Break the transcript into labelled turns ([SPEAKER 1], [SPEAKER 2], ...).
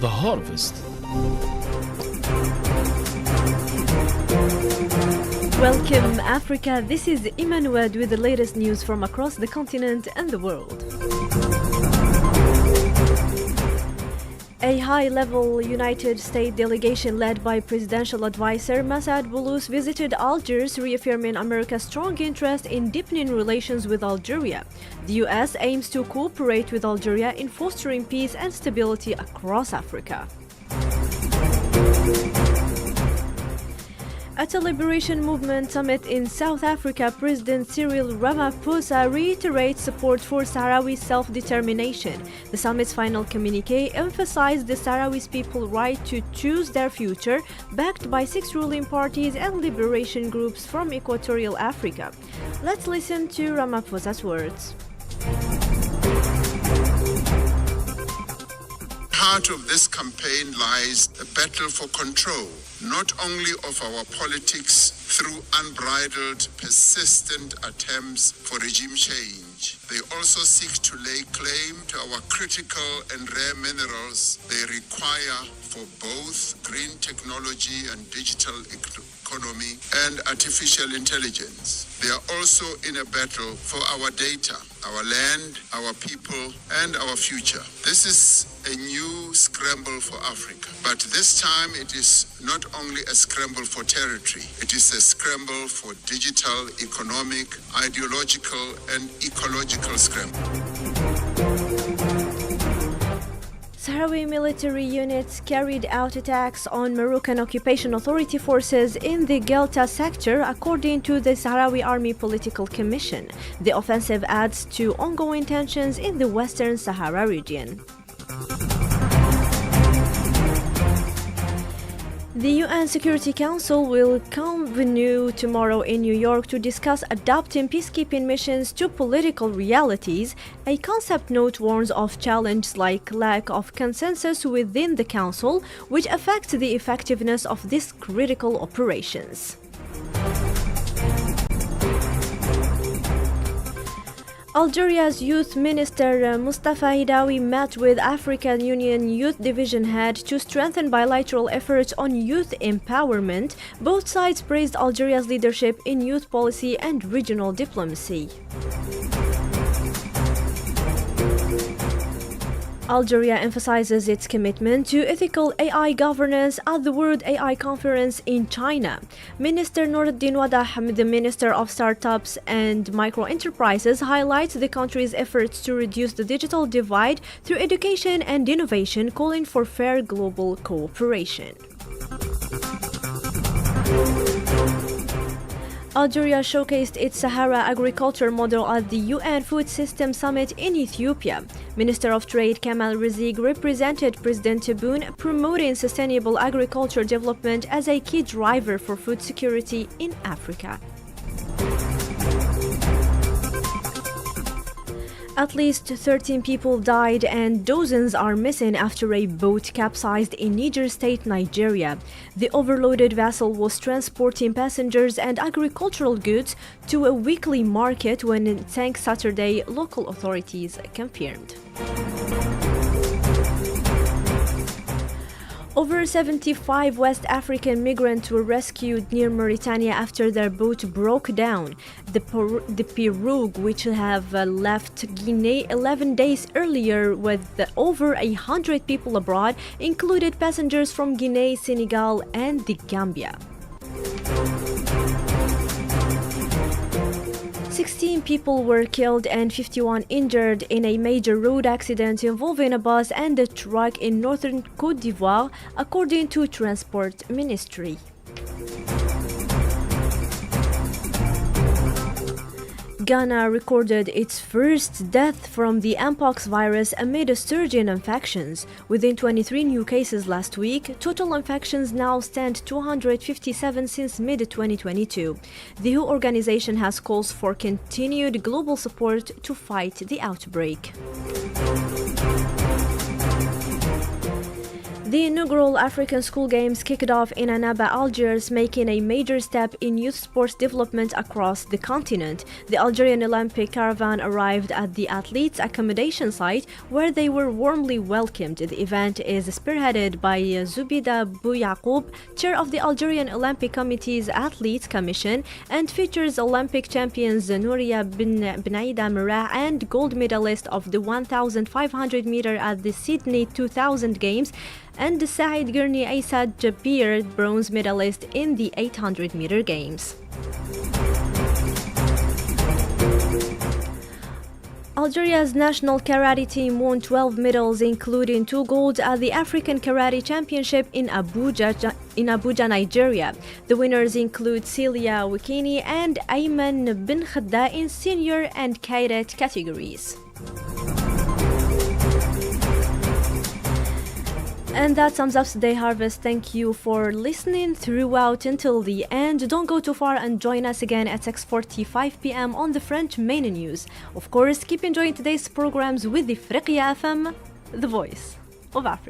[SPEAKER 1] the harvest.
[SPEAKER 2] Welcome, Africa. This is Imane Nouad with the latest news from across the continent and the world. A high-level United States delegation led by Presidential Advisor Massad Boulos visited Algiers, reaffirming America's strong interest in deepening relations with Algeria. The U.S. aims to cooperate with Algeria in fostering peace and stability across Africa. At a liberation movement summit in South Africa, President Cyril Ramaphosa reiterates support for Sahrawi self-determination. The summit's final communiqué emphasized the Sahrawi people's right to choose their future, backed by 6 ruling parties and liberation groups from Equatorial Africa. Let's listen to Ramaphosa's words.
[SPEAKER 3] Heart of this campaign lies the battle for control, not only of our politics through unbridled, persistent attempts for regime change. They also seek to lay claim to our critical and rare minerals they require for both green technology and digital economy and artificial intelligence. They are also in a battle for our data, our land, our people, and our future. This is a new scramble for Africa. But this time it is not only a scramble for territory, it is a scramble for digital, economic, ideological, and ecological scramble.
[SPEAKER 2] Sahrawi military units carried out attacks on Moroccan Occupation Authority forces in the Gelta sector, according to the Sahrawi Army Political Commission. The offensive adds to ongoing tensions in the Western Sahara region. The UN Security Council will convene tomorrow in New York to discuss adapting peacekeeping missions to political realities. A concept note warns of challenges like lack of consensus within the Council, which affects the effectiveness of these critical operations. Algeria's Youth Minister Mustafa Hidawi met with African Union Youth Division head to strengthen bilateral efforts on youth empowerment. Both sides praised Algeria's leadership in youth policy and regional diplomacy. Algeria emphasizes its commitment to ethical AI governance at the World AI Conference in China. Minister Noureddin Wadah, the Minister of Startups and Micro-Enterprises, highlights the country's efforts to reduce the digital divide through education and innovation, calling for fair global cooperation. Algeria showcased its Sahara agriculture model at the UN Food System Summit in Ethiopia. Minister of Trade Kamal Rizig represented President Tebboune, promoting sustainable agriculture development as a key driver for food security in Africa. At least 13 people died and dozens are missing after a boat capsized in Niger State, Nigeria. The overloaded vessel was transporting passengers and agricultural goods to a weekly market when it sank Saturday, local authorities confirmed. Over 75 West African migrants were rescued near Mauritania after their boat broke down. The pirogue, which have left Guinea 11 days earlier with over 100 people aboard, included passengers from Guinea, Senegal, and the Gambia. 16 people were killed and 51 injured in a major road accident involving a bus and a truck in northern Côte d'Ivoire, according to Transport Ministry. Ghana recorded its first death from the Mpox virus amid a surge in infections. Within 23 new cases last week, total infections now stand 257 since mid-2022. The WHO organization has calls for continued global support to fight the outbreak. The inaugural African School Games kicked off in Annaba, Algiers, making a major step in youth sports development across the continent. The Algerian Olympic caravan arrived at the athletes' accommodation site, where they were warmly welcomed. The event is spearheaded by Zubida Bouyaqoub, chair of the Algerian Olympic Committee's Athletes Commission, and features Olympic champions Nouria Benaida Merah and gold medalist of the 1,500 meter at the Sydney 2000 Games, and Saïd Gurni Aissad Jabir, bronze medalist in the 800 meter games. Algeria's national karate team won 12 medals, including 2 golds at the African Karate Championship in Abuja, Nigeria. The winners include Celia Wikini and Ayman bin Khadda in senior and cadet categories. And that sums up today's Harvest. Thank you for listening throughout until the end. Don't go too far and join us again at 6:45 p.m. on the French main news. Of course, keep enjoying today's programs with the Afriqiya FM, the voice of Africa.